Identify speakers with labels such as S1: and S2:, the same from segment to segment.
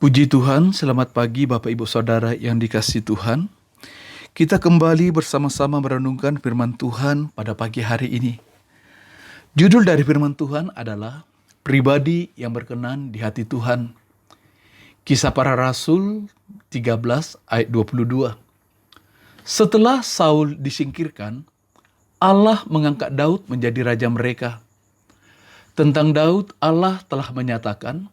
S1: Puji Tuhan, selamat pagi Bapak Ibu Saudara yang dikasihi Tuhan. Kita kembali bersama-sama merenungkan firman Tuhan pada pagi hari ini. Judul dari firman Tuhan adalah Pribadi yang berkenan di hati Tuhan. Kisah Para Rasul 13 ayat 22. Setelah Saul disingkirkan, Allah mengangkat Daud menjadi raja mereka. Tentang Daud, Allah telah menyatakan,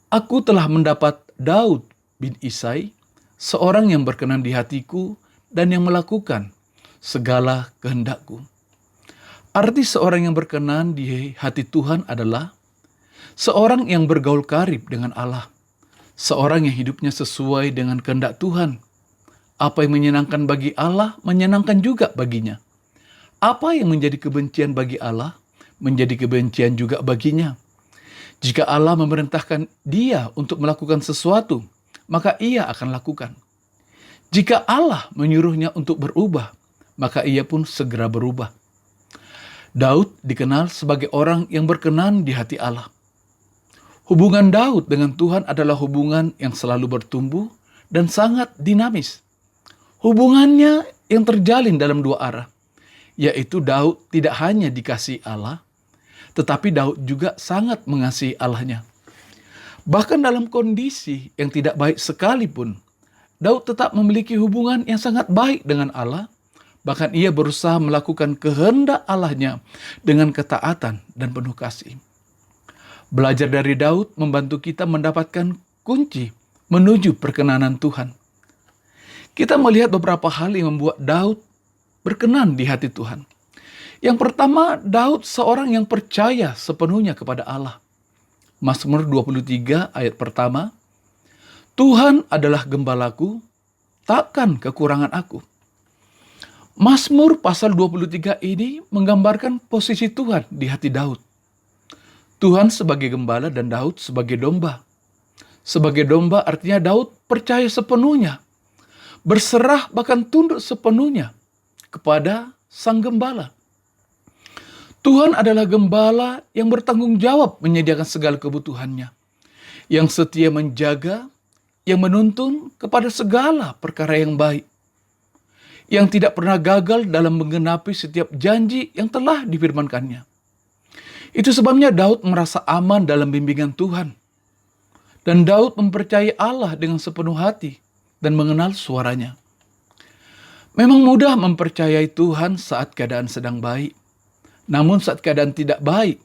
S1: Aku telah mendapat Daud bin Isai, seorang yang berkenan di hatiku dan yang melakukan segala kehendakku. Arti seorang yang berkenan di hati Tuhan adalah seorang yang bergaul karib dengan Allah, seorang yang hidupnya sesuai dengan kehendak Tuhan. Apa yang menyenangkan bagi Allah, menyenangkan juga baginya. Apa yang menjadi kebencian bagi Allah, menjadi kebencian juga baginya. Jika Allah memerintahkan dia untuk melakukan sesuatu, maka ia akan lakukan. Jika Allah menyuruhnya untuk berubah, maka ia pun segera berubah. Daud dikenal sebagai orang yang berkenan di hati Allah. Hubungan Daud dengan Tuhan adalah hubungan yang selalu bertumbuh dan sangat dinamis. Hubungannya yang terjalin dalam dua arah, yaitu Daud tidak hanya dikasihi Allah, tetapi Daud juga sangat mengasihi Allahnya. Bahkan dalam kondisi yang tidak baik sekalipun, Daud tetap memiliki hubungan yang sangat baik dengan Allah. Bahkan ia berusaha melakukan kehendak Allahnya dengan ketaatan dan penuh kasih. Belajar dari Daud membantu kita mendapatkan kunci menuju perkenanan Tuhan. Kita melihat beberapa hal yang membuat Daud berkenan di hati Tuhan. Yang pertama, Daud seorang yang percaya sepenuhnya kepada Allah. Mazmur 23 ayat pertama, Tuhan adalah gembalaku, takkan kekurangan aku. Mazmur pasal 23 ini menggambarkan posisi Tuhan di hati Daud. Tuhan sebagai gembala dan Daud sebagai domba. Sebagai domba artinya Daud percaya sepenuhnya, berserah bahkan tunduk sepenuhnya kepada sang gembala. Tuhan adalah gembala yang bertanggung jawab menyediakan segala kebutuhannya, yang setia menjaga, yang menuntun kepada segala perkara yang baik, yang tidak pernah gagal dalam menggenapi setiap janji yang telah difirmankannya. Itu sebabnya Daud merasa aman dalam bimbingan Tuhan. Dan Daud mempercayai Allah dengan sepenuh hati dan mengenal suaranya. Memang mudah mempercayai Tuhan saat keadaan sedang baik. Namun saat keadaan tidak baik,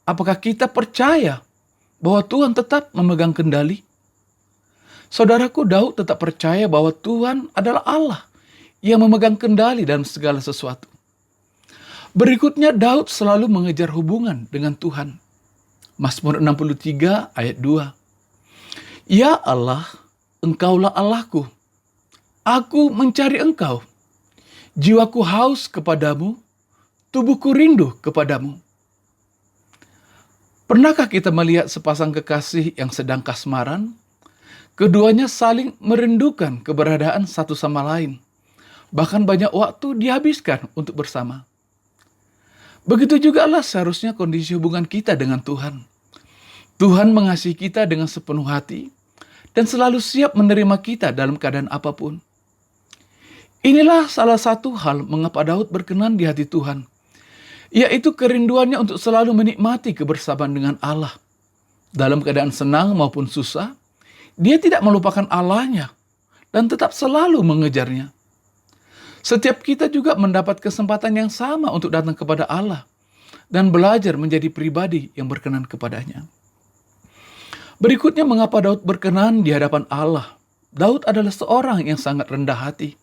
S1: apakah kita percaya bahwa Tuhan tetap memegang kendali? Saudaraku, Daud tetap percaya bahwa Tuhan adalah Allah yang memegang kendali dalam segala sesuatu. Berikutnya, Daud selalu mengejar hubungan dengan Tuhan. Mazmur 63 ayat 2. Ya Allah, Engkaulah Allahku. Aku mencari Engkau. Jiwaku haus kepadamu. Tubuhku rindu kepadamu. Pernahkah kita melihat sepasang kekasih yang sedang kasmaran? Keduanya saling merindukan keberadaan satu sama lain. Bahkan banyak waktu dihabiskan untuk bersama. Begitu juga lah seharusnya kondisi hubungan kita dengan Tuhan. Tuhan mengasihi kita dengan sepenuh hati dan selalu siap menerima kita dalam keadaan apapun. Inilah salah satu hal mengapa Daud berkenan di hati Tuhan, yaitu kerinduannya untuk selalu menikmati kebersamaan dengan Allah. Dalam keadaan senang maupun susah, dia tidak melupakan Allahnya dan tetap selalu mengejarnya. Setiap kita juga mendapat kesempatan yang sama untuk datang kepada Allah dan belajar menjadi pribadi yang berkenan kepadanya. Berikutnya, mengapa Daud berkenan di hadapan Allah? Daud adalah seorang yang sangat rendah hati.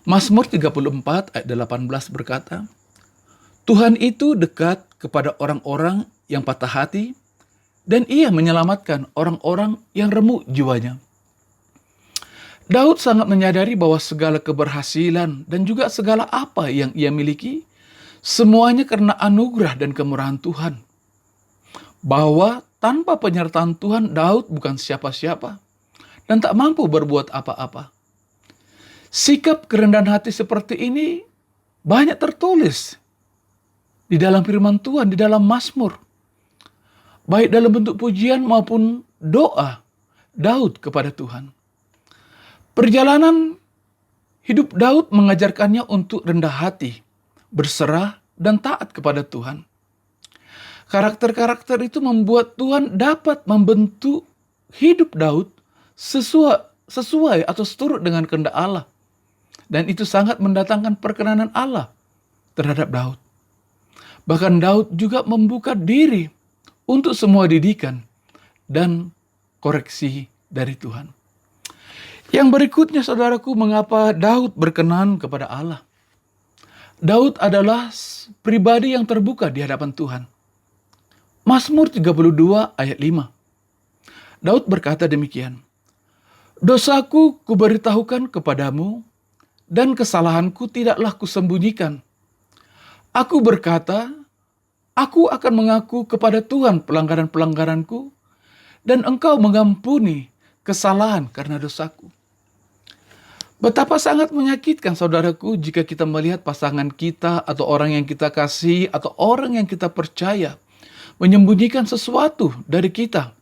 S1: Mazmur 34 ayat 18 berkata, Tuhan itu dekat kepada orang-orang yang patah hati, dan ia menyelamatkan orang-orang yang remuk jiwanya. Daud sangat menyadari bahwa segala keberhasilan dan juga segala apa yang ia miliki, semuanya karena anugerah dan kemurahan Tuhan. Bahwa tanpa penyertaan Tuhan, Daud bukan siapa-siapa dan tak mampu berbuat apa-apa. Sikap kerendahan hati seperti ini banyak tertulis di dalam firman Tuhan, di dalam Mazmur. baik dalam bentuk pujian maupun doa Daud kepada Tuhan. Perjalanan hidup Daud mengajarkannya untuk rendah hati, berserah, dan taat kepada Tuhan. Karakter-karakter itu membuat Tuhan dapat membentuk hidup Daud sesuai atau seturut dengan kehendak Allah. Dan itu sangat mendatangkan perkenanan Allah terhadap Daud. Bahkan Daud juga membuka diri untuk semua didikan dan koreksi dari Tuhan. Yang berikutnya, saudaraku, mengapa Daud berkenan kepada Allah? Daud adalah pribadi yang terbuka di hadapan Tuhan. Mazmur 32 ayat 5. Daud berkata demikian, "Dosaku kuberitahukan kepadamu, dan kesalahanku tidaklah kusembunyikan. Aku berkata, aku akan mengaku kepada Tuhan pelanggaran-pelanggaranku, dan Engkau mengampuni kesalahan karena dosaku." Betapa sangat menyakitkan, saudaraku, jika kita melihat pasangan kita atau orang yang kita kasih atau orang yang kita percaya menyembunyikan sesuatu dari kita,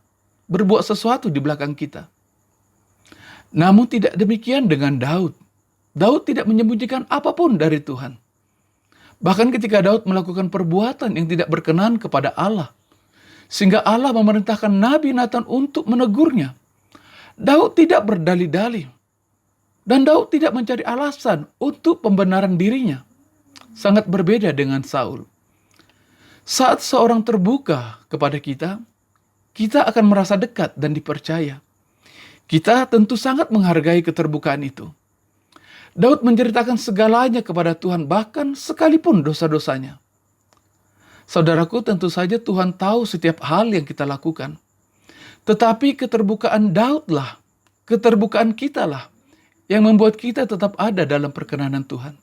S1: berbuat sesuatu di belakang kita. Namun tidak demikian dengan Daud. Daud tidak menyembunyikan apapun dari Tuhan. Bahkan ketika Daud melakukan perbuatan yang tidak berkenan kepada Allah, sehingga Allah memerintahkan Nabi Nathan untuk menegurnya, Daud tidak berdalih-dalih. Dan Daud tidak mencari alasan untuk pembenaran dirinya. Sangat berbeda dengan Saul. Saat seorang terbuka kepada kita, kita akan merasa dekat dan dipercaya. Kita tentu sangat menghargai keterbukaan itu. Daud menceritakan segalanya kepada Tuhan, bahkan sekalipun dosa-dosanya. Saudaraku, tentu saja Tuhan tahu setiap hal yang kita lakukan. Tetapi keterbukaan Daudlah, keterbukaan kitalah, yang membuat kita tetap ada dalam perkenanan Tuhan.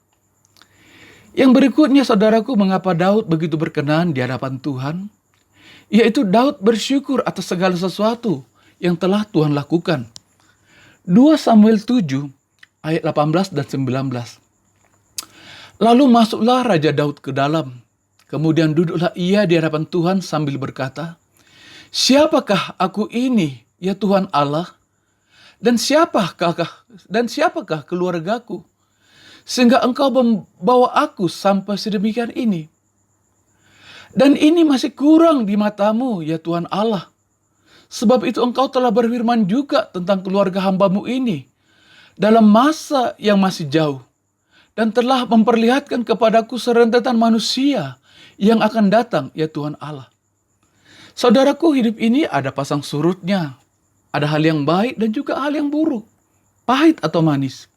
S1: Yang berikutnya, saudaraku, mengapa Daud begitu berkenan di hadapan Tuhan? Yaitu Daud bersyukur atas segala sesuatu yang telah Tuhan lakukan. 2 Samuel 7 ayat 18 dan 19. Lalu masuklah Raja Daud ke dalam. Kemudian duduklah ia di hadapan Tuhan sambil berkata, "Siapakah aku ini, ya Tuhan Allah? Dan siapakah keluargaku, sehingga Engkau membawa aku sampai sedemikian ini? Dan ini masih kurang di matamu, ya Tuhan Allah. Sebab itu Engkau telah berfirman juga tentang keluarga hamba-Mu ini dalam masa yang masih jauh, dan telah memperlihatkan kepadaku serentetan manusia yang akan datang, ya Tuhan Allah." Saudaraku, hidup ini ada pasang surutnya. Ada hal yang baik dan juga hal yang buruk, pahit atau manis.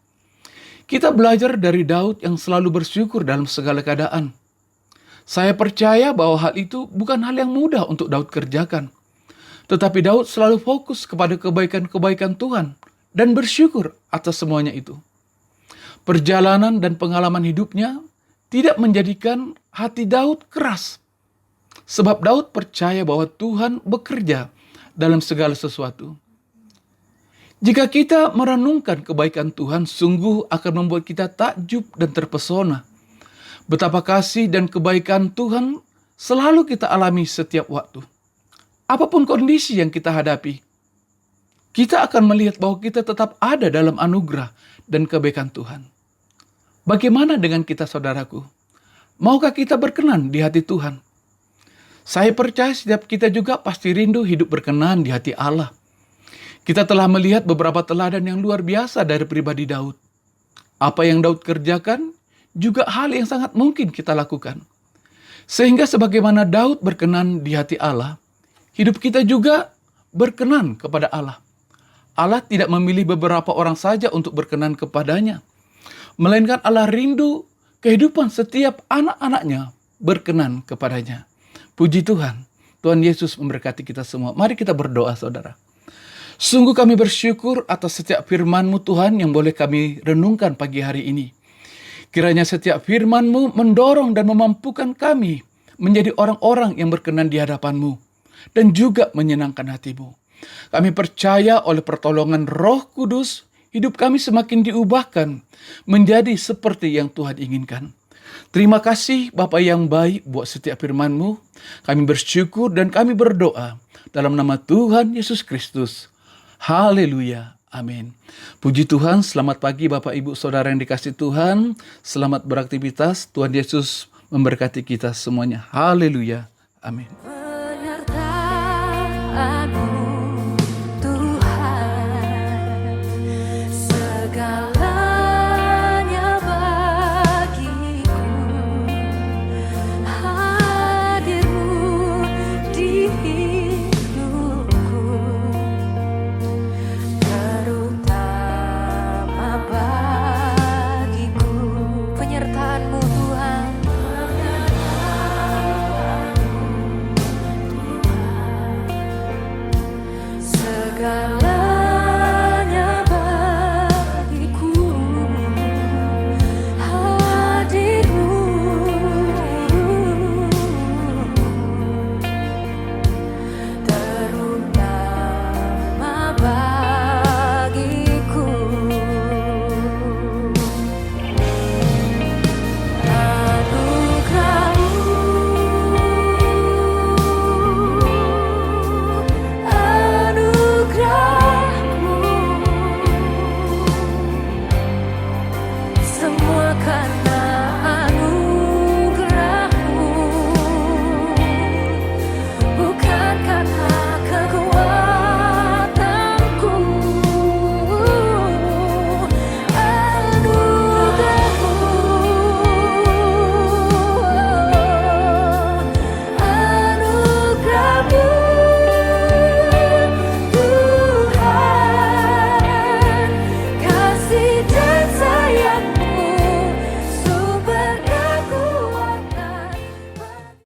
S1: Kita belajar dari Daud yang selalu bersyukur dalam segala keadaan. Saya percaya bahwa hal itu bukan hal yang mudah untuk Daud kerjakan. Tetapi Daud selalu fokus kepada kebaikan-kebaikan Tuhan dan bersyukur atas semuanya itu. Perjalanan dan pengalaman hidupnya tidak menjadikan hati Daud keras. Sebab Daud percaya bahwa Tuhan bekerja dalam segala sesuatu. Jika kita merenungkan kebaikan Tuhan, sungguh akan membuat kita takjub dan terpesona. Betapa kasih dan kebaikan Tuhan selalu kita alami setiap waktu. Apapun kondisi yang kita hadapi, kita akan melihat bahwa kita tetap ada dalam anugerah dan kebaikan Tuhan. Bagaimana dengan kita, saudaraku? Maukah kita berkenan di hati Tuhan? Saya percaya setiap kita juga pasti rindu hidup berkenan di hati Allah. Kita telah melihat beberapa teladan yang luar biasa dari pribadi Daud. Apa yang Daud kerjakan juga hal yang sangat mungkin kita lakukan. Sehingga sebagaimana Daud berkenan di hati Allah, hidup kita juga berkenan kepada Allah. Allah tidak memilih beberapa orang saja untuk berkenan kepadanya, melainkan Allah rindu kehidupan setiap anak-anaknya berkenan kepadanya. Puji Tuhan. Tuhan Yesus memberkati kita semua. Mari kita berdoa, saudara. Sungguh kami bersyukur atas setiap firman-Mu, Tuhan, yang boleh kami renungkan pagi hari ini. Kiranya setiap firman-Mu mendorong dan memampukan kami menjadi orang-orang yang berkenan di hadapan-Mu dan juga menyenangkan hati-Mu. Kami percaya oleh pertolongan Roh Kudus, hidup kami semakin diubahkan menjadi seperti yang Tuhan inginkan. Terima kasih Bapa yang baik buat setiap firman-Mu. Kami bersyukur dan kami berdoa. dalam nama Tuhan Yesus Kristus. Haleluya. Amin. Puji Tuhan, selamat pagi Bapak Ibu Saudara yang dikasihi Tuhan. Selamat beraktivitas. Tuhan Yesus memberkati kita semuanya. Haleluya. Amin.